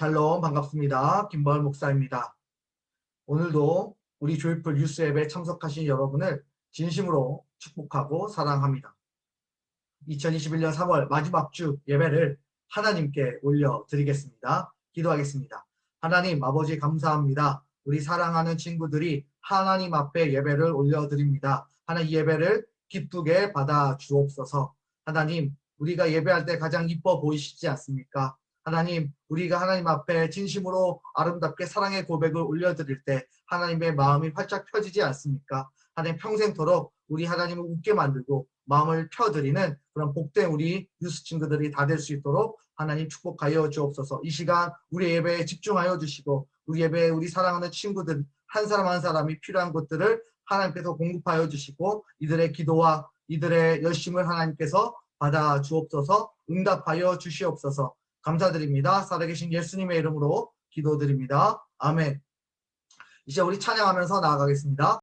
샬롬 반갑습니다. 김벌 목사입니다. 오늘도 우리 조이풀 뉴스 앱에 참석하신 여러분을 진심으로 축복하고 사랑합니다. 2021년 3월 마지막 주 예배를 하나님께 올려드리겠습니다. 기도하겠습니다. 하나님 아버지 감사합니다. 우리 사랑하는 친구들이 하나님 앞에 예배를 올려드립니다. 하나님 이 예배를 기쁘게 받아 주옵소서. 하나님 우리가 예배할 때 가장 이뻐 보이시지 않습니까? 하나님 우리가 하나님 앞에 진심으로 아름답게 사랑의 고백을 올려드릴 때 하나님의 마음이 활짝 펴지지 않습니까? 하나님 평생토록 우리 하나님을 웃게 만들고 마음을 펴드리는 그런 복된 우리 뉴스 친구들이 다 될 수 있도록 하나님 축복하여 주옵소서. 이 시간 우리 예배에 집중하여 주시고 우리 예배에 우리 사랑하는 친구들 한 사람 한 사람이 필요한 것들을 하나님께서 공급하여 주시고 이들의 기도와 이들의 열심을 하나님께서 받아 주옵소서. 응답하여 주시옵소서. 감사드립니다. 살아계신 예수님의 이름으로 기도드립니다. 아멘. 이제 우리 찬양하면서 나아가겠습니다.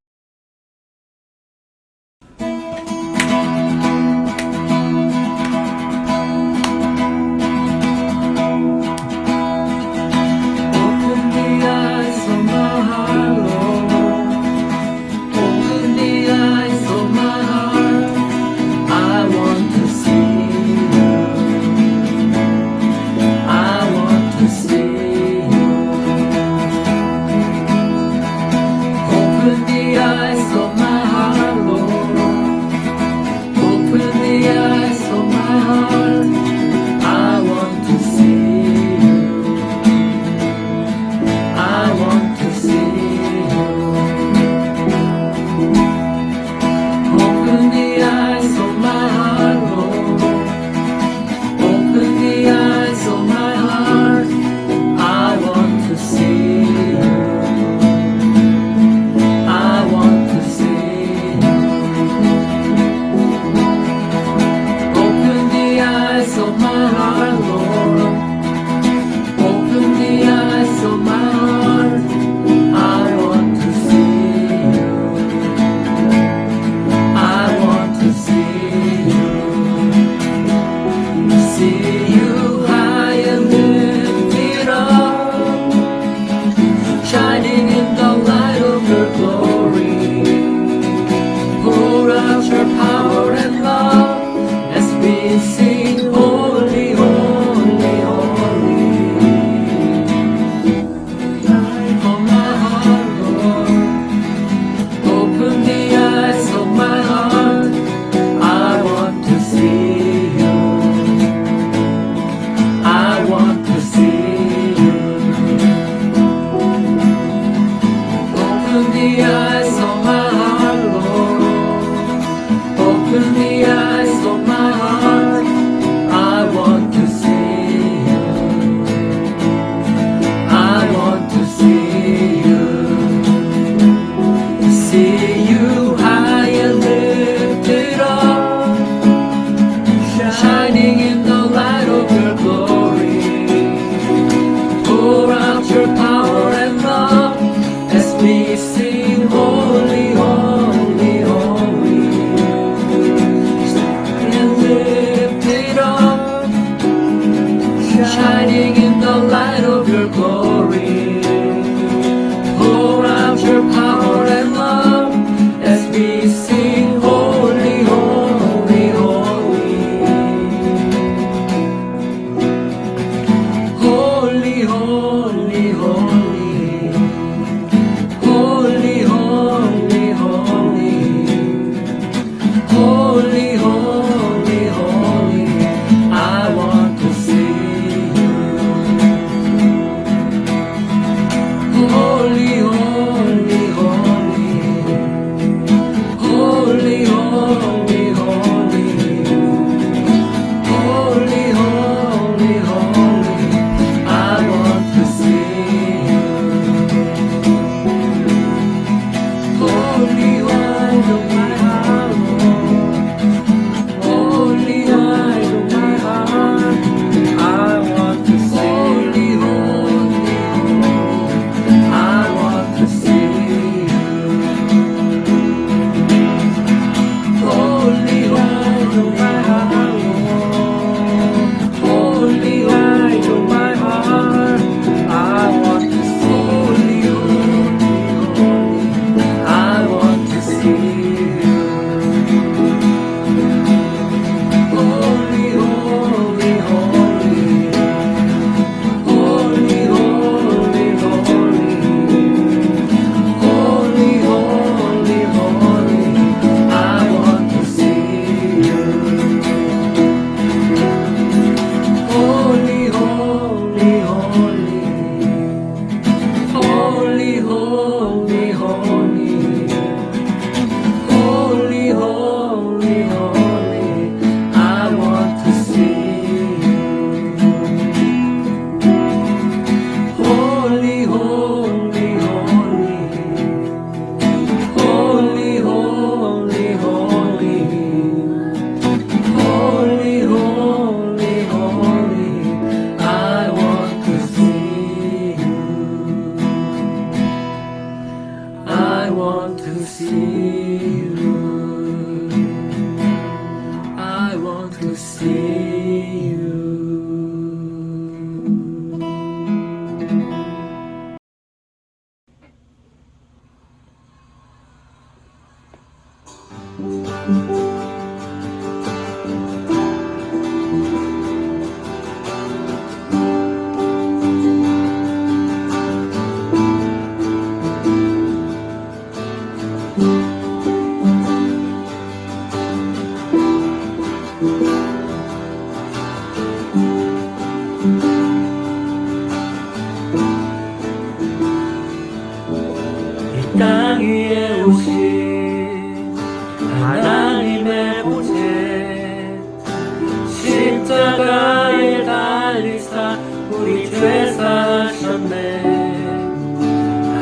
우리 죄 사하셨네.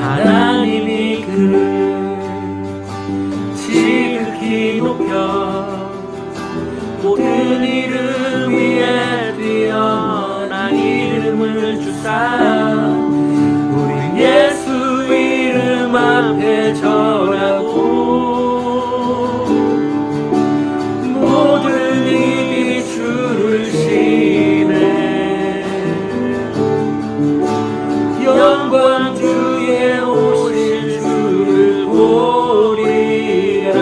하나님이 그를 지극히 높여 모든 이름 위에 뛰어난 이름을 주사 우리 예수 이름 앞에 절하고 모든 입이 주를 시네. 영광 주에 오실 주를 보리라.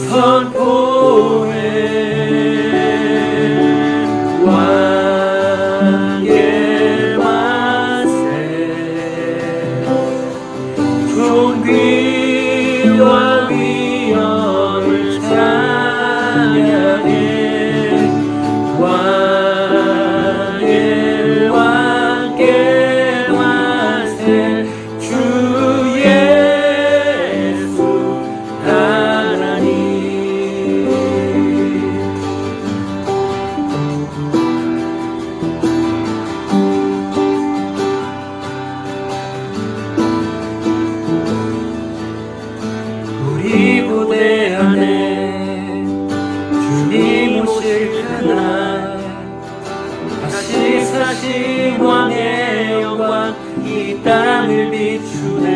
선포해 왕의 만세. 존귀와 위엄을 찬양해. 왕의 왕께 만세. 주 예수 하나님. 우리 고대 안에 주님 오실 그날 다시 사신 왕의 영광 이 땅을 비추네.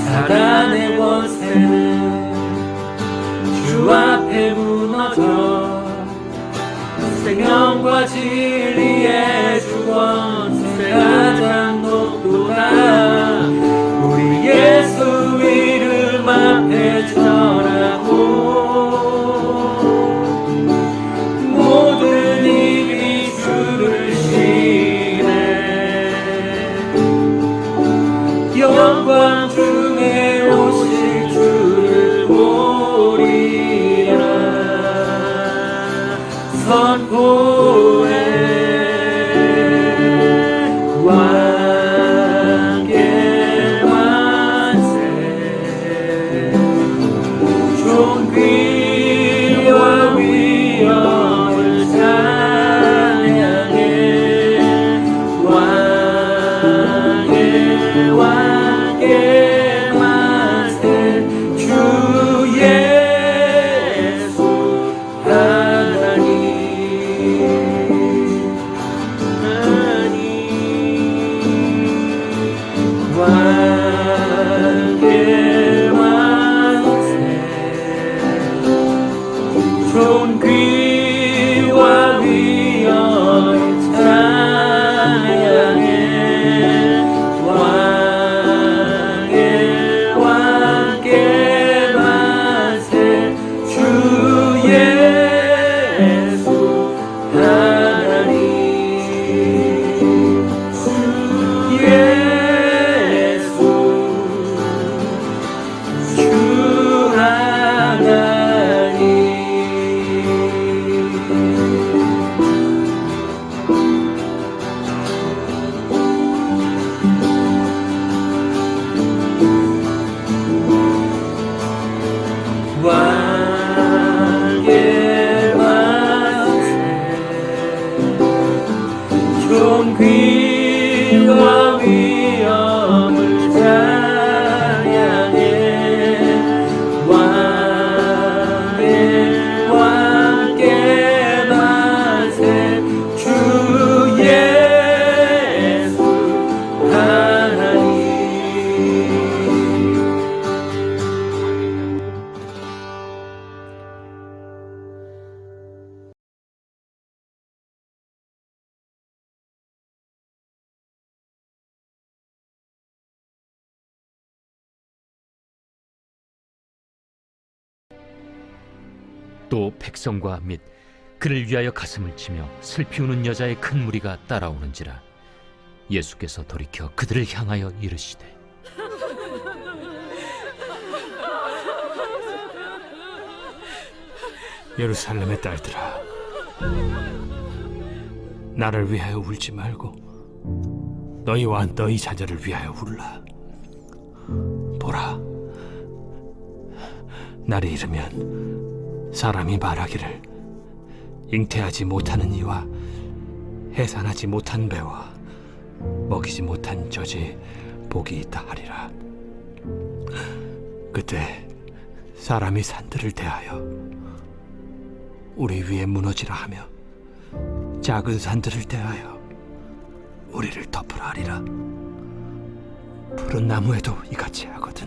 사단의 권세는 주 앞에 무너져 생명과 진리의 주 권세 가장 높도다. 우리 예수 이름 앞에 절하고 모든 입이 주를 시네. 영광 중에 오실 주를 보리라. 선포해 왕의 만세. 존귀와 위엄을 찬양해. 왕의 왕께 만세. 주 예수 하나님. 왕의 만세. 존귀와 위엄을 찬양해. 왕의 왕께 만세. 주 예수 하나님. 주 예수 주 하나님. 왕의 만세. 존귀와 위엄을 찬양해. 왕의 왕께 만세. 주 예수 하나님. 또 백성과 및 그를 위하여 가슴을 치며 슬피 우는 여자의 큰 무리가 따라오는지라. 예수께서 돌이켜 그들을 향하여 이르시되 예루살렘의 딸들아, 나를 위하여 울지 말고 너희와 너희 자녀를 위하여 울라. 보라, 날이 이르면 사람이 말하기를 잉태하지 못하는 이와 해산하지 못한 배와 먹이지 못한 젖이 복이 있다 하리라. 그때 사람이 산들을 대하여 우리 위에 무너지라 하며 작은 산들을 대하여 우리를 덮으라 하리라. 푸른 나무에도 이같이 하거든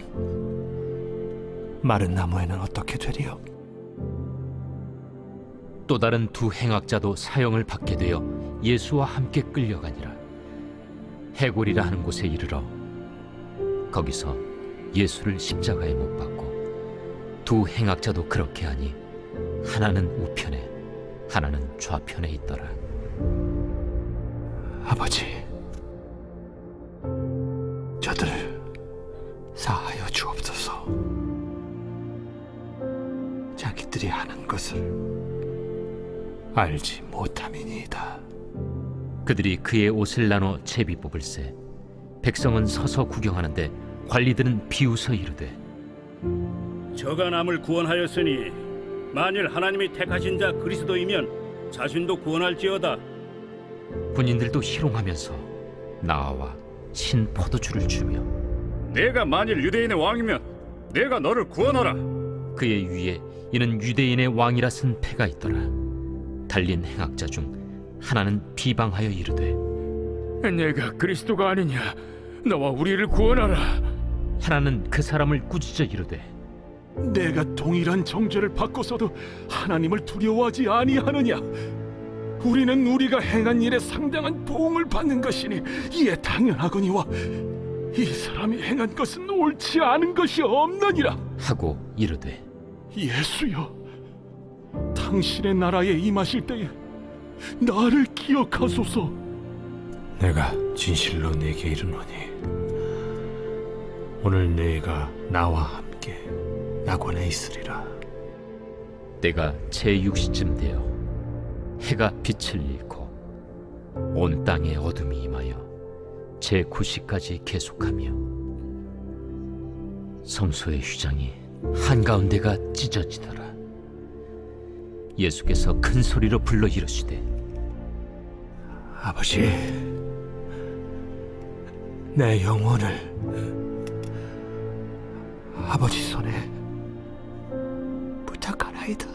마른 나무에는 어떻게 되리요? 또 다른 두 행악자도 사형을 받게 되어 예수와 함께 끌려가니라. 해골이라 하는 곳에 이르러 거기서 예수를 십자가에 못 박고 두 행악자도 그렇게 하니 하나는 우편에 하나는 좌편에 있더라. 아버지, 저들을 사하여 주옵소서. 자기들이 하는 것을 알지 못함이니이다. 그들이 그의 옷을 나눠 제비 뽑을세. 백성은 서서 구경하는데 관리들은 비웃어 이르되 저가 남을 구원하였으니 만일 하나님이 택하신 자 그리스도이면 자신도 구원할지어다. 군인들도 희롱하면서 나와 신 포도주를 주며 내가 만일 유대인의 왕이면 내가 너를 구원하라. 그의 위에 이는 유대인의 왕이라 쓴 패가 있더라. 달린 행악자 중 하나는 비방하여 이르되 내가 그리스도가 아니냐? 너와 우리를 구원하라. 하나는 그 사람을 꾸짖어 이르되 내가 동일한 정죄를 받고서도 하나님을 두려워하지 아니하느냐? 우리는 우리가 행한 일에 상당한 보응을 받는 것이니 이에 당연하거니와 이 사람이 행한 것은 옳지 않은 것이 없느니라. 하고 이르되 예수여, 당신의 나라에 임하실 때에 나를 기억하소서. 내가 진실로 네게 이르노니 오늘 네가 나와 함께 낙원에 있으리라. 때가 제6시쯤 되어 해가 빛을 잃고 온 땅에 어둠이 임하여 제9시까지 계속하며 성소의 휘장이 한가운데가 찢어지더라. 예수께서 큰 소리로 불러 이르시되 아버지, 내 영혼을 아버지 손에 부탁하나이다.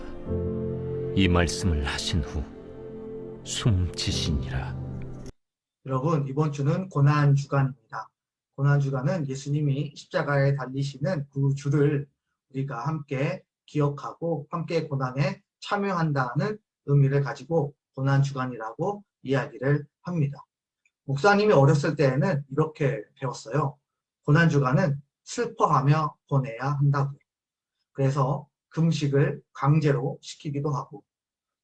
이 말씀을 하신 후 숨지시니라. 여러분, 이번 주는 고난주간입니다. 고난주간은 예수님이 십자가에 달리시는 그 주를 우리가 함께 기억하고 함께 고난에 참여한다는 의미를 가지고 고난주간이라고 이야기를 합니다. 목사님이 어렸을 때에는 이렇게 배웠어요. 고난주간은 슬퍼하며 보내야 한다고요. 그래서 금식을 강제로 시키기도 하고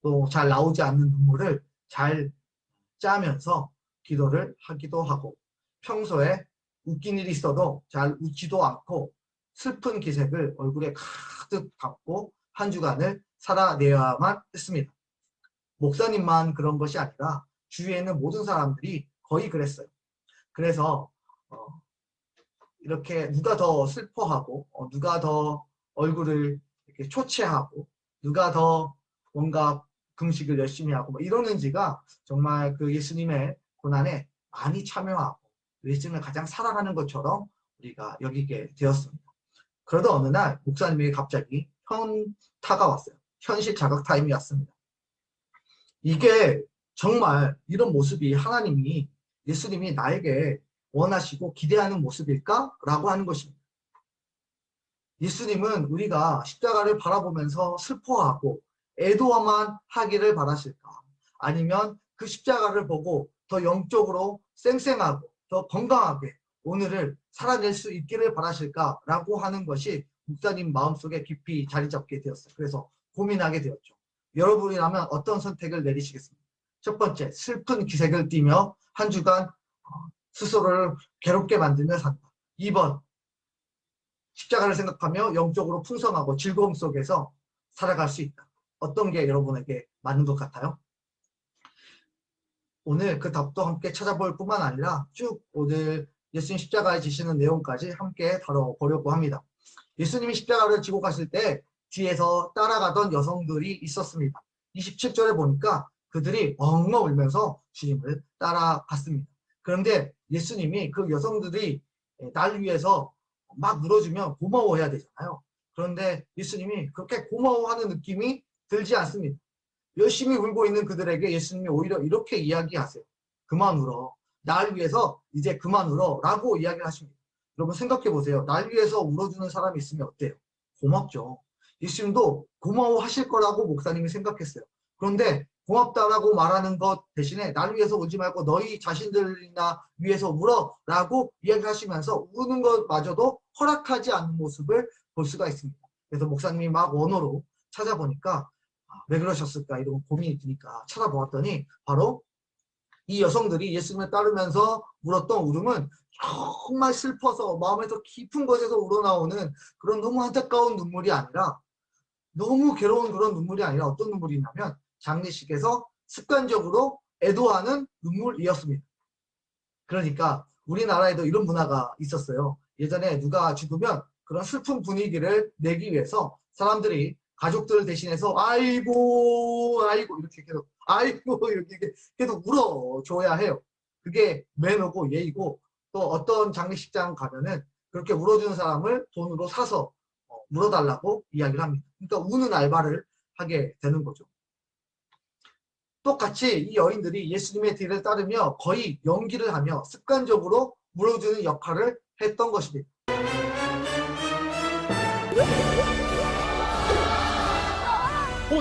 또 잘 나오지 않는 눈물을 잘 짜면서 기도를 하기도 하고 평소에 웃긴 일이 있어도 잘 웃지도 않고 슬픈 기색을 얼굴에 가득 담고 한 주간을 살아내야만 했습니다. 목사님만 그런 것이 아니라 주위에 있는 모든 사람들이 거의 그랬어요. 그래서 이렇게 누가 더 슬퍼하고 누가 더 얼굴을 이렇게 초췌하고 누가 더 뭔가 금식을 열심히 하고 뭐 이러는지가 정말 그 예수님의 고난에 많이 참여하고 예수님을 가장 사랑하는 것처럼 우리가 여기게 되었습니다. 그러다 어느 날 목사님이 갑자기 현타가 왔어요. 현실 자각 타임이 왔습니다. 이게 정말 이런 모습이 하나님이 예수님이 나에게 원하시고 기대하는 모습일까? 라고 하는 것입니다. 예수님은 우리가 십자가를 바라보면서 슬퍼하고 애도만 하기를 바라실까? 아니면 그 십자가를 보고 더 영적으로 쌩쌩하고 더 건강하게 오늘을 살아낼 수 있기를 바라실까? 라고 하는 것이 목사님 마음속에 깊이 자리 잡게 되었어요. 그래서 고민하게 되었죠. 여러분이라면 어떤 선택을 내리시겠습니까? 첫 번째, 슬픈 기색을 띠며 한 주간 스스로를 괴롭게 만들며 산다. 2번, 십자가를 생각하며 영적으로 풍성하고 즐거움 속에서 살아갈 수 있다. 어떤 게 여러분에게 맞는 것 같아요? 오늘 그 답도 함께 찾아볼 뿐만 아니라 쭉 오늘 예수님 십자가에 지시는 내용까지 함께 다뤄보려고 합니다. 예수님이 십자가를 지고 가실 때 뒤에서 따라가던 여성들이 있었습니다. 27절에 보니까 그들이 엉엉 울면서 주님을 따라갔습니다. 그런데 예수님이 그 여성들이 날 위해서 막 울어주면 고마워해야 되잖아요. 그런데 예수님이 그렇게 고마워하는 느낌이 들지 않습니다. 열심히 울고 있는 그들에게 예수님이 오히려 이렇게 이야기하세요. 그만 울어. 날 위해서 이제 그만 울어 라고 이야기를 하십니다. 여러분 생각해 보세요. 날 위해서 울어주는 사람이 있으면 어때요? 고맙죠. 예수님도 고마워하실 거라고 목사님이 생각했어요. 그런데 고맙다라고 말하는 것 대신에 날 위해서 울지 말고 너희 자신들이나 위해서 울어라고 이야기하시면서 우는 것마저도 허락하지 않는 모습을 볼 수가 있습니다. 그래서 목사님이 막 원어로 찾아보니까 왜 그러셨을까 이런 고민이 드니까 찾아보았더니 바로 이 여성들이 예수님을 따르면서 울었던 울음은 정말 슬퍼서 마음에서 깊은 곳에서 우러나오는 그런 너무 안타까운 눈물이 아니라 너무 괴로운 그런 눈물이 아니라 어떤 눈물이냐면 장례식에서 습관적으로 애도하는 눈물이었습니다. 그러니까 우리나라에도 이런 문화가 있었어요. 예전에 누가 죽으면 그런 슬픈 분위기를 내기 위해서 사람들이 가족들을 대신해서 아이고 아이고 이렇게 계속 아이고 이렇게 계속 울어줘야 해요. 그게 매너고 예의고 또 어떤 장례식장 가면은 그렇게 울어주는 사람을 돈으로 사서 울어달라고 이야기를 합니다. 그러니까 우는 알바를 하게 되는 거죠. 똑같이 이 여인들이 예수님의 뒤를 따르며 거의 연기를 하며 습관적으로 울어주는 역할을 했던 것입니다.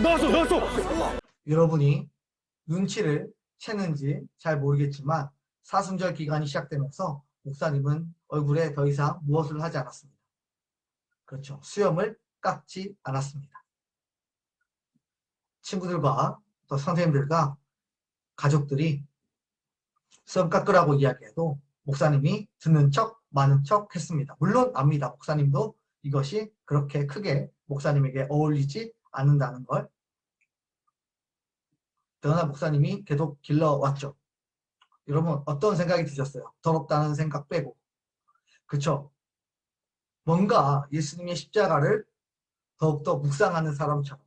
나왔어. 여러분이 눈치를 채는지 잘 모르겠지만 사순절 기간이 시작되면서 목사님은 얼굴에 더 이상 무엇을 하지 않았습니다. 그렇죠. 수염을 깎지 않았습니다. 친구들과 또 선생님들과 가족들이 수염 깎으라고 이야기해도 목사님이 듣는 척 많은 척 했습니다. 물론 압니다. 목사님도 이것이 그렇게 크게 목사님에게 어울리지 않는다는 걸. 그러나 목사님이 계속 길러왔죠. 여러분 어떤 생각이 드셨어요? 더럽다는 생각 빼고. 그쵸? 뭔가 예수님의 십자가를 더욱더 묵상하는 사람처럼,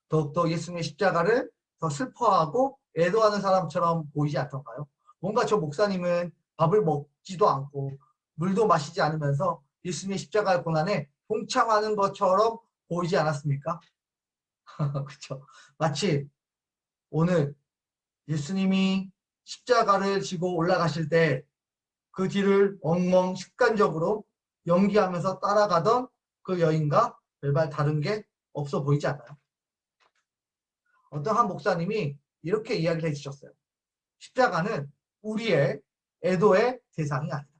더욱더 예수님의 십자가를 더 슬퍼하고 애도하는 사람처럼 보이지 않던가요? 뭔가 저 목사님은 밥을 먹지도 않고 물도 마시지 않으면서 예수님의 십자가의 고난에 동참하는 것처럼 보이지 않았습니까? 그렇죠. 마치 오늘 예수님이 십자가를 지고 올라가실 때 그 뒤를 엉엉 습관적으로 연기하면서 따라가던 그 여인과 별반 다른 게 없어 보이지 않나요? 어떤 한 목사님이 이렇게 이야기를 해주셨어요. 십자가는 우리의 애도의 대상이 아니다.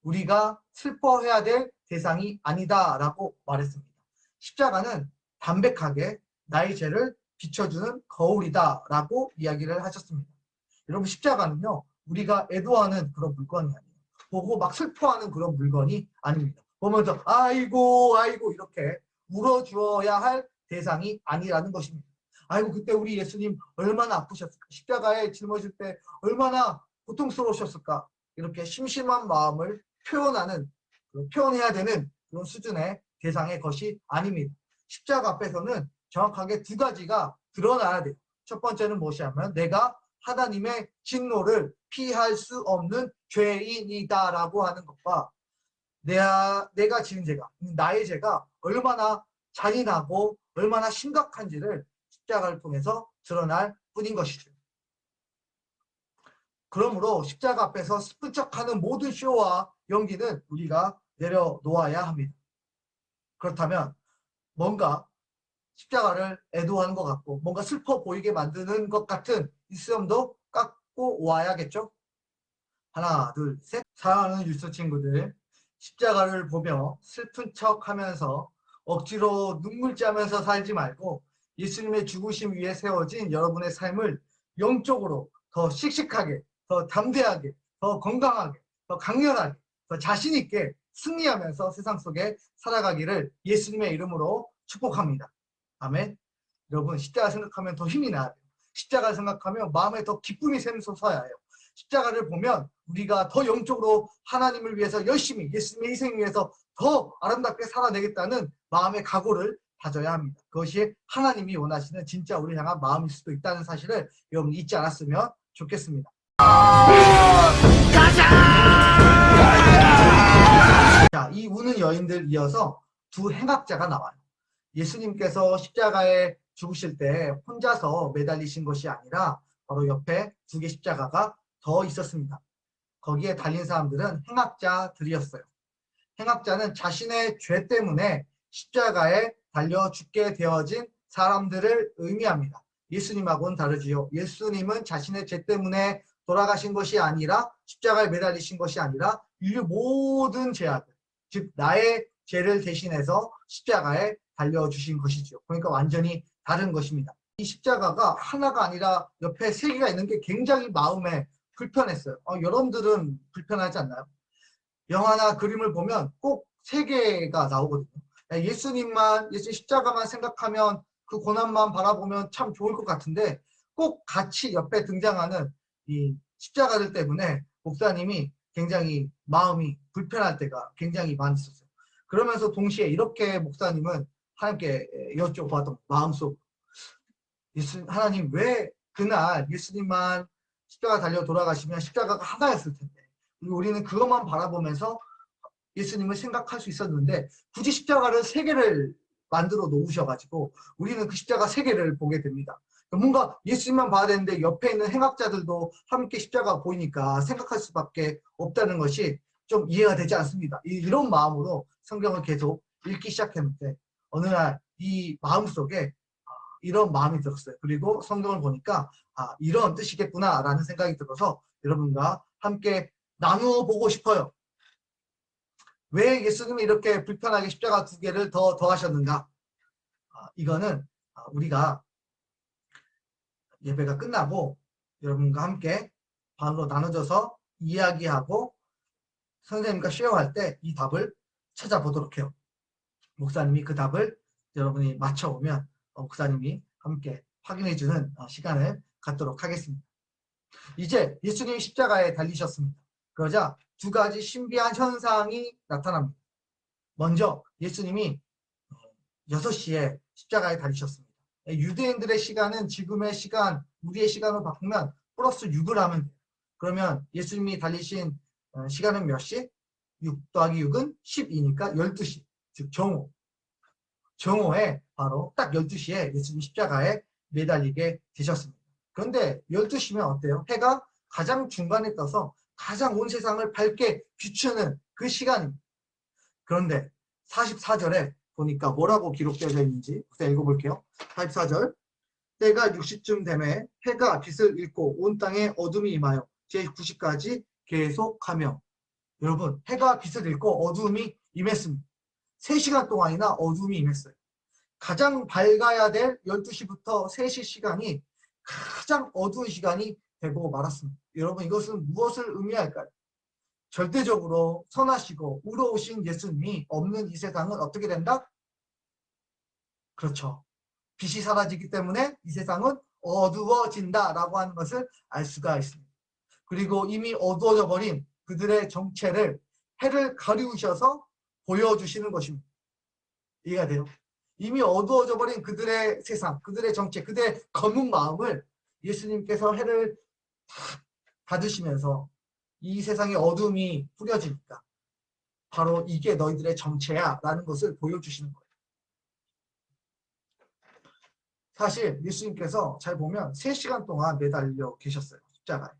우리가 슬퍼해야 될 대상이 아니다 라고 말했습니다. 십자가는 담백하게 나의 죄를 비춰주는 거울이다 라고 이야기를 하셨습니다. 여러분 십자가는요 우리가 애도하는 그런 물건이 아니에요. 보고 막 슬퍼하는 그런 물건이 아닙니다. 보면서 아이고 아이고 이렇게 울어주어야 할 대상이 아니라는 것입니다. 아이고 그때 우리 예수님 얼마나 아프셨을까. 십자가에 짊어질 때 얼마나 고통스러우셨을까. 이렇게 심심한 마음을 표현해야 되는 그런 수준의 대상의 것이 아닙니다. 십자가 앞에서는 정확하게 두 가지가 드러나야 돼요. 첫 번째는 무엇이냐면 내가 하나님의 진노를 피할 수 없는 죄인이다라고 하는 것과 내가 지은 죄가, 나의 죄가 얼마나 잔인하고 얼마나 심각한지를 십자가를 통해서 드러날 뿐인 것이죠. 그러므로 십자가 앞에서 스푼 척하는 모든 쇼와 연기는 우리가 내려놓아야 합니다. 그렇다면 뭔가 십자가를 애도하는 것 같고 뭔가 슬퍼 보이게 만드는 것 같은 이 수염도 깎고 와야겠죠? 하나, 둘, 셋. 사랑하는 유스 친구들, 십자가를 보며 슬픈 척하면서 억지로 눈물 짜면서 살지 말고 예수님의 죽으심 위에 세워진 여러분의 삶을 영적으로 더 씩씩하게, 더 담대하게, 더 건강하게, 더 강렬하게, 더 자신 있게 승리하면서 세상 속에 살아가기를 예수님의 이름으로 축복합니다. 아멘. 여러분 십자가 생각하면 더 힘이 나야 돼요. 십자가를 생각하면 마음에 더 기쁨이 샘솟아야 해요. 십자가를 보면 우리가 더 영적으로 하나님을 위해서 열심히 예수님의 희생 위해서 더 아름답게 살아내겠다는 마음의 각오를 다져야 합니다. 그것이 하나님이 원하시는 진짜 우리 향한 마음일 수도 있다는 사실을 여러분 잊지 않았으면 좋겠습니다. 자, 이 우는 여인들 이어서 두 행악자가 나와요. 예수님께서 십자가에 죽으실 때 혼자서 매달리신 것이 아니라 바로 옆에 두 개 십자가가 더 있었습니다. 거기에 달린 사람들은 행악자들이었어요. 행악자는 자신의 죄 때문에 십자가에 달려 죽게 되어진 사람들을 의미합니다. 예수님하고는 다르지요. 예수님은 자신의 죄 때문에 돌아가신 것이 아니라 십자가에 매달리신 것이 아니라 인류 모든 죄악을, 즉 나의 죄를 대신해서 십자가에 달려주신 것이죠. 그러니까 완전히 다른 것입니다. 이 십자가가 하나가 아니라 옆에 세 개가 있는 게 굉장히 마음에 불편했어요. 여러분들은 불편하지 않나요? 영화나 그림을 보면 꼭 세 개가 나오거든요. 예수님 십자가만 생각하면 그 고난만 바라보면 참 좋을 것 같은데 꼭 같이 옆에 등장하는 이 십자가들 때문에 목사님이 굉장히 마음이 불편할 때가 굉장히 많이 있었어요. 그러면서 동시에 이렇게 목사님은 하나님께 여쭤봤던 마음속, 하나님 왜 그날 예수님만 십자가 달려 돌아가시면 십자가가 하나였을 텐데 우리는 그것만 바라보면서 예수님을 생각할 수 있었는데 굳이 십자가를 세 개를 만들어 놓으셔가지고 우리는 그 십자가 세 개를 보게 됩니다. 뭔가 예수님만 봐야 되는데 옆에 있는 행악자들도 함께 십자가 보이니까 생각할 수밖에 없다는 것이 좀 이해가 되지 않습니다. 이런 마음으로 성경을 계속 읽기 시작했는데 어느 날 이 마음속에 이런 마음이 들었어요. 그리고 성경을 보니까 이런 뜻이겠구나 라는 생각이 들어서 여러분과 함께 나누어 보고 싶어요. 왜 예수님이 이렇게 불편하게 십자가 두 개를 더하셨는가? 이거는 우리가 예배가 끝나고 여러분과 함께 반으로 나눠져서 이야기하고 선생님과 쉐어할 때 이 답을 찾아보도록 해요. 목사님이 그 답을 여러분이 맞춰오면 목사님이 함께 확인해주는 시간을 갖도록 하겠습니다. 이제 예수님이 십자가에 달리셨습니다. 그러자 두 가지 신비한 현상이 나타납니다. 먼저 예수님이 6시에 십자가에 달리셨습니다. 유대인들의 시간은 지금의 시간, 우리의 시간으로 바꾸면 플러스 6을 하면 돼요. 그러면 예수님이 달리신 시간은 몇 시? 6 더하기 6은 12니까 12시, 즉 정오. 정오에 바로 딱 12시에 예수님 십자가에 매달리게 되셨습니다. 그런데 12시면 어때요? 해가 가장 중간에 떠서 가장 온 세상을 밝게 비추는 그 시간입니다. 그런데 44절에 보니까 뭐라고 기록되어 있는지 읽어볼게요. 44절. 때가 60쯤 되매 해가 빛을 잃고 온 땅에 어둠이 임하여 제90까지 계속하며. 여러분, 해가 빛을 잃고 어둠이 임했습니다. 3시간 동안이나 어둠이 임했어요. 가장 밝아야 될 12시부터 3시 시간이 가장 어두운 시간이 되고 말았습니다. 여러분, 이것은 무엇을 의미할까요? 절대적으로 선하시고 의로우신 예수님이 없는 이 세상은 어떻게 된다? 그렇죠. 빛이 사라지기 때문에 이 세상은 어두워진다라고 하는 것을 알 수가 있습니다. 그리고 이미 어두워져 버린 그들의 정체를 해를 가리우셔서 보여주시는 것입니다. 이해가 돼요? 이미 어두워져 버린 그들의 세상, 그들의 정체, 그들의 검은 마음을 예수님께서 해를 받으시면서 이 세상의 어둠이 뿌려지니까 바로 이게 너희들의 정체야 라는 것을 보여주시는 거예요. 사실 예수님께서 잘 보면 3시간 동안 매달려 계셨어요. 십자가에.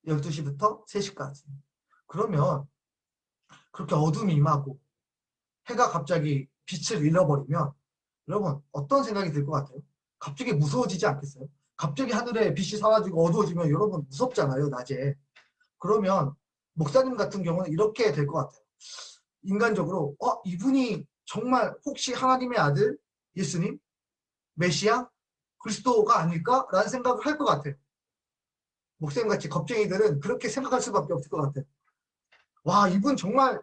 12시부터 3시까지. 그러면 그렇게 어둠이 임하고 해가 갑자기 빛을 잃어버리면 여러분 어떤 생각이 들 것 같아요? 갑자기 무서워지지 않겠어요? 갑자기 하늘에 빛이 사라지고 어두워지면 여러분 무섭잖아요, 낮에. 그러면 목사님 같은 경우는 이렇게 될 것 같아요. 인간적으로 이분이 정말 혹시 하나님의 아들 예수님? 메시아? 그리스도가 아닐까? 라는 생각을 할 것 같아요. 목사님같이 겁쟁이들은 그렇게 생각할 수밖에 없을 것 같아요. 와, 이분 정말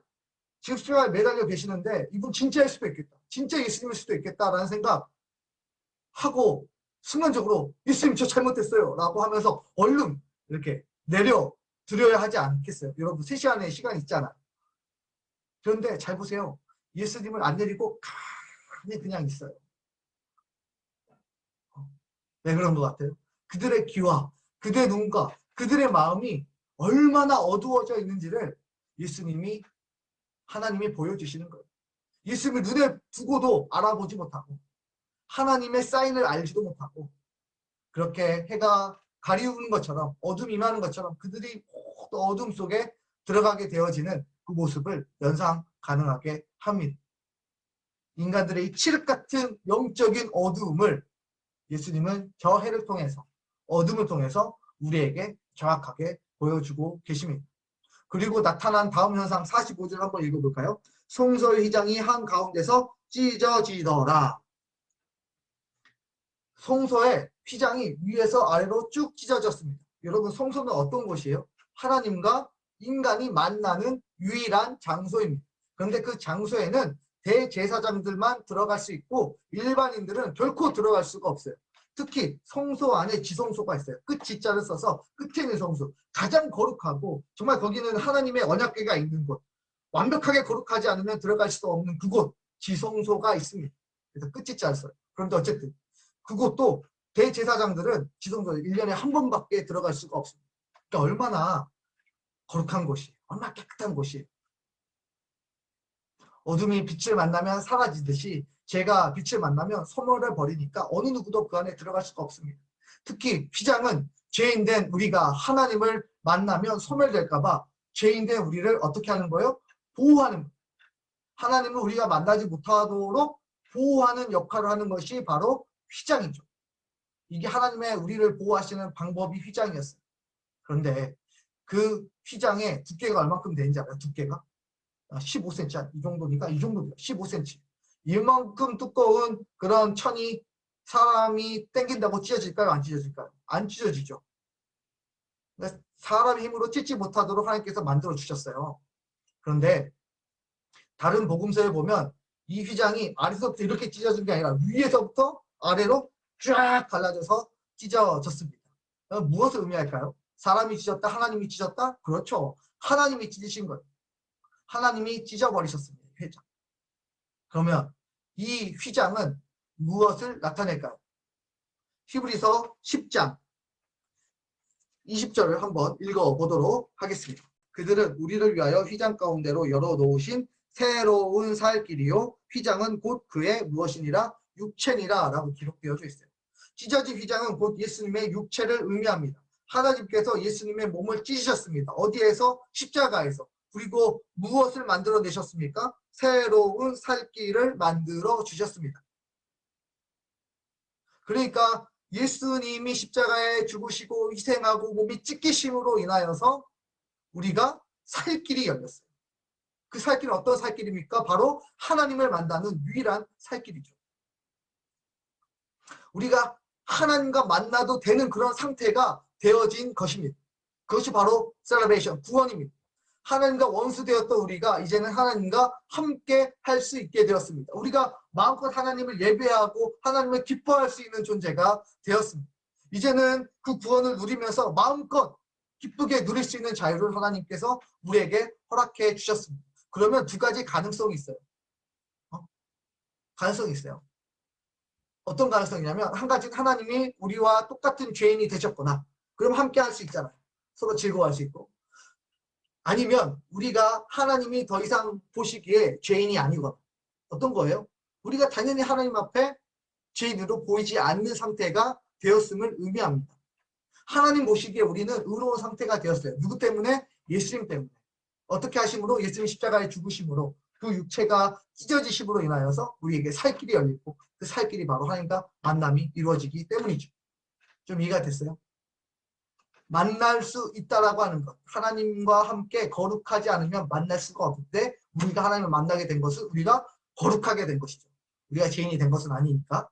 지금 십자가에 매달려 계시는데 이분 진짜일 수도 있겠다. 진짜 예수님일 수도 있겠다라는 생각하고 순간적으로 예수님 저 잘못했어요 라고 하면서 얼른 이렇게 내려드려야 하지 않겠어요? 여러분 3시간의 시간이 있잖아요. 그런데 잘 보세요. 예수님을 안 내리고 안에 그냥 있어요. 왜 그런 것 같아요? 그들의 귀와 그들의 눈과 그들의 마음이 얼마나 어두워져 있는지를 예수님이 하나님이 보여주시는 거예요. 예수님을 눈에 두고도 알아보지 못하고 하나님의 사인을 알지도 못하고 그렇게 해가 가리우는 것처럼 어둠이 임하는 것처럼 그들이 모두 어둠 속에 들어가게 되어지는 그 모습을 연상 가능하게 합니다. 인간들의 이 칠흑 같은 영적인 어두움을 예수님은 저 해를 통해서 어둠을 통해서 우리에게 정확하게 보여주고 계십니다. 그리고 나타난 다음 현상 45절 한번 읽어볼까요? 송소의 휘장이 한가운데서 찢어지더라. 송소의 휘장이 위에서 아래로 쭉 찢어졌습니다. 여러분, 송소는 어떤 곳이에요? 하나님과 인간이 만나는 유일한 장소입니다. 그런데 그 장소에는 대제사장들만 들어갈 수 있고 일반인들은 결코 들어갈 수가 없어요. 특히 성소 안에 지성소가 있어요. 끝 지자를 써서 끝에 있는 성소. 가장 거룩하고 정말 거기는 하나님의 언약궤가 있는 곳. 완벽하게 거룩하지 않으면 들어갈 수 없는 그곳 지성소가 있습니다. 그래서 끝 지자를 써요. 그런데 어쨌든 그곳도 대제사장들은 지성소 1년에 한 번밖에 들어갈 수가 없습니다. 그러니까 얼마나 거룩한 곳이에요. 얼마나 깨끗한 곳이에요. 어둠이 빛을 만나면 사라지듯이 죄가 빛을 만나면 소멸을 버리니까 어느 누구도 그 안에 들어갈 수가 없습니다. 특히 휘장은 죄인된 우리가 하나님을 만나면 소멸될까 봐 죄인된 우리를 어떻게 하는 거예요? 보호하는 거예요. 하나님을 우리가 만나지 못하도록 보호하는 역할을 하는 것이 바로 휘장이죠. 이게 하나님의 우리를 보호하시는 방법이 휘장이었어요. 그런데 그 휘장의 두께가 얼마큼 되는지 알아요? 두께가? 15cm, 이 정도니까 이 정도 돼요. 15cm. 이만큼 두꺼운 그런 천이 사람이 당긴다고 찢어질까요? 안 찢어질까요? 안 찢어지죠. 사람의 힘으로 찢지 못하도록 하나님께서 만들어 주셨어요. 그런데 다른 복음서에 보면 이 휘장이 아래서부터 이렇게 찢어진 게 아니라 위에서부터 아래로 쫙 갈라져서 찢어졌습니다. 무엇을 의미할까요? 사람이 찢었다? 하나님이 찢었다? 그렇죠. 하나님이 찢으신 거예요. 하나님이 찢어버리셨습니다. 휘장. 그러면 이 휘장은 무엇을 나타낼까요? 히브리서 10장 20절을 한번 읽어보도록 하겠습니다. 그들은 우리를 위하여 휘장 가운데로 열어놓으신 새로운 살 길이요 휘장은 곧 그의 무엇이니라 육체니라 라고 기록되어져 있어요. 찢어진 휘장은 곧 예수님의 육체를 의미합니다. 하나님께서 예수님의 몸을 찢으셨습니다. 어디에서? 십자가에서. 그리고 무엇을 만들어내셨습니까? 새로운 살길을 만들어 주셨습니다. 그러니까 예수님이 십자가에 죽으시고 희생하고 몸이 찢기심으로 인하여서 우리가 살길이 열렸어요. 그 살길은 어떤 살길입니까? 바로 하나님을 만나는 유일한 살길이죠. 우리가 하나님과 만나도 되는 그런 상태가 되어진 것입니다. 그것이 바로 셀러베이션, 구원입니다. 하나님과 원수되었던 우리가 이제는 하나님과 함께 할 수 있게 되었습니다. 우리가 마음껏 하나님을 예배하고 하나님을 기뻐할 수 있는 존재가 되었습니다. 이제는 그 구원을 누리면서 마음껏 기쁘게 누릴 수 있는 자유를 하나님께서 우리에게 허락해 주셨습니다. 그러면 두 가지 가능성이 있어요. 가능성이 있어요. 어떤 가능성이냐면 한 가지는 하나님이 우리와 똑같은 죄인이 되셨거나 그럼 함께 할 수 있잖아요. 서로 즐거워할 수 있고. 아니면 우리가 하나님이 더 이상 보시기에 죄인이 아니거나 어떤 거예요? 우리가 당연히 하나님 앞에 죄인으로 보이지 않는 상태가 되었음을 의미합니다. 하나님 보시기에 우리는 의로운 상태가 되었어요. 누구 때문에? 예수님 때문에. 어떻게 하심으로? 예수님 십자가에 죽으심으로 그 육체가 찢어지심으로 인하여서 우리에게 살 길이 열리고 그 살 길이 바로 하나님과 만남이 이루어지기 때문이죠. 좀 이해가 됐어요? 만날 수 있다라고 하는 것. 하나님과 함께 거룩하지 않으면 만날 수가 없는데 우리가 하나님을 만나게 된 것은 우리가 거룩하게 된 것이죠. 우리가 죄인이 된 것은 아니니까.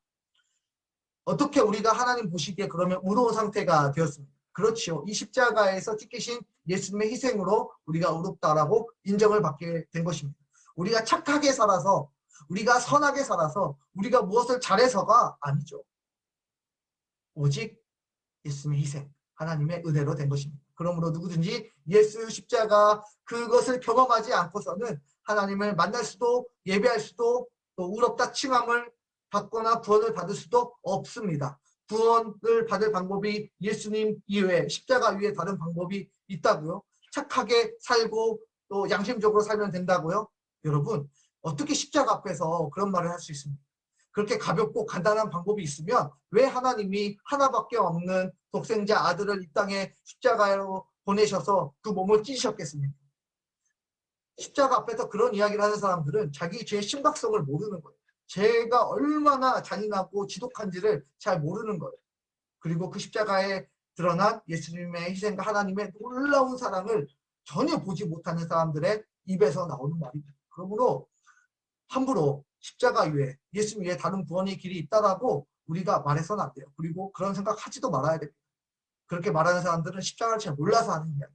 어떻게 우리가 하나님 보시기에 그러면 의로운 상태가 되었습니까? 그렇지요. 이 십자가에서 찢기신 예수님의 희생으로 우리가 의롭다라고 인정을 받게 된 것입니다. 우리가 착하게 살아서 우리가 선하게 살아서 우리가 무엇을 잘해서가 아니죠. 오직 예수님의 희생, 하나님의 은혜로 된 것입니다. 그러므로 누구든지 예수 십자가 그것을 경험하지 않고서는 하나님을 만날 수도 예배할 수도 또 의롭다 칭함을 받거나 구원을 받을 수도 없습니다. 구원을 받을 방법이 예수님 이외에 십자가 위에 다른 방법이 있다고요? 착하게 살고 또 양심적으로 살면 된다고요? 여러분, 어떻게 십자가 앞에서 그런 말을 할 수 있습니까? 그렇게 가볍고 간단한 방법이 있으면 왜 하나님이 하나밖에 없는 독생자 아들을 이 땅에 십자가로 보내셔서 그 몸을 찢으셨겠습니까? 십자가 앞에서 그런 이야기를 하는 사람들은 자기 죄의 심각성을 모르는 거예요. 죄가 얼마나 잔인하고 지독한지를 잘 모르는 거예요. 그리고 그 십자가에 드러난 예수님의 희생과 하나님의 놀라운 사랑을 전혀 보지 못하는 사람들의 입에서 나오는 말입니다. 그러므로 함부로 십자가 위에 예수 위에 다른 구원의 길이 있다라고 우리가 말해서는 안 돼요. 그리고 그런 생각하지도 말아야 됩니다. 그렇게 말하는 사람들은 십자가를 잘 몰라서 하는 이야기.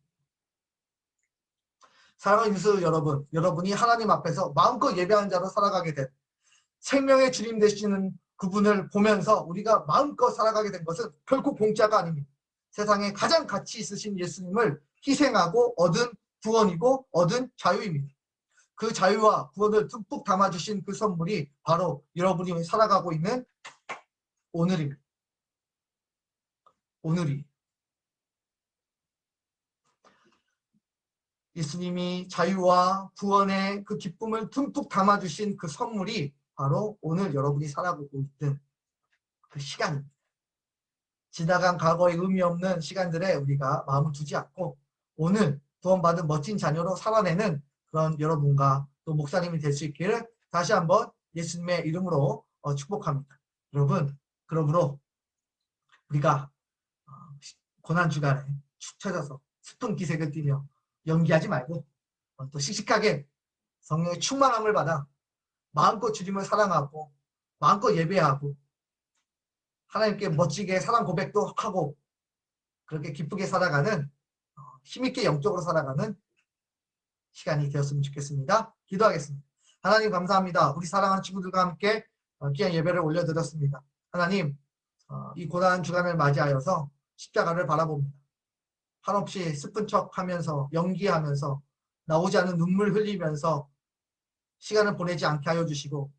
사랑하는 유수 여러분, 여러분이 하나님 앞에서 마음껏 예배하는 자로 살아가게 된 생명의 주님 되시는 그분을 보면서 우리가 마음껏 살아가게 된 것은 결코 공짜가 아닙니다. 세상에 가장 가치 있으신 예수님을 희생하고 얻은 구원이고 얻은 자유입니다. 그 자유와 구원을 듬뿍 담아주신 그 선물이 바로 여러분이 살아가고 있는 오늘입니다. 오늘이. 예수님이 자유와 구원의 그 기쁨을 듬뿍 담아주신 그 선물이 바로 오늘 여러분이 살아가고 있는 그 시간입니다. 지나간 과거의 의미 없는 시간들에 우리가 마음을 두지 않고 오늘 구원받은 멋진 자녀로 살아내는 그런 여러분과 또 목사님이 될 수 있기를 다시 한번 예수님의 이름으로 축복합니다. 여러분, 그러므로 우리가 고난주간에 축 처져서 슬픈 기색을 띠며 연기하지 말고 또 씩씩하게 성령의 충만함을 받아 마음껏 주님을 사랑하고 마음껏 예배하고 하나님께 멋지게 사랑 고백도 하고 그렇게 기쁘게 살아가는 힘있게 영적으로 살아가는 시간이 되었으면 좋겠습니다. 기도하겠습니다. 하나님 감사합니다. 우리 사랑하는 친구들과 함께 귀한 예배를 올려드렸습니다. 하나님, 이 고난 주간을 맞이하여서 십자가를 바라봅니다. 한없이 슬픈 척하면서 연기하면서 나오지 않는 눈물 흘리면서 시간을 보내지 않게 하여 주시고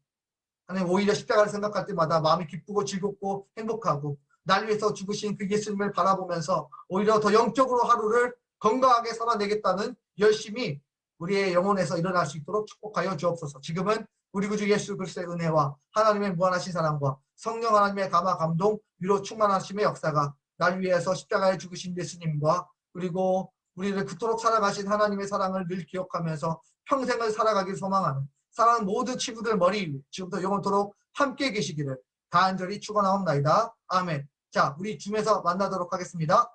하나님 오히려 십자가를 생각할 때마다 마음이 기쁘고 즐겁고 행복하고 날 위해서 죽으신 그 예수님을 바라보면서 오히려 더 영적으로 하루를 건강하게 살아내겠다는 열심이 우리의 영혼에서 일어날 수 있도록 축복하여 주옵소서. 지금은 우리 구주 예수 그리스도의 은혜와 하나님의 무한하신 사랑과 성령 하나님의 감화 감동 위로 충만하심의 역사가 날 위해서 십자가에 죽으신 예수님과 그리고 우리를 그토록 사랑하신 하나님의 사랑을 늘 기억하면서 평생을 살아가길 소망하는 사랑하는 모든 친구들 머리 위에 지금부터 영원토록 함께 계시기를 간절히 축원하옵나이다. 아멘. 자, 우리 줌에서 만나도록 하겠습니다.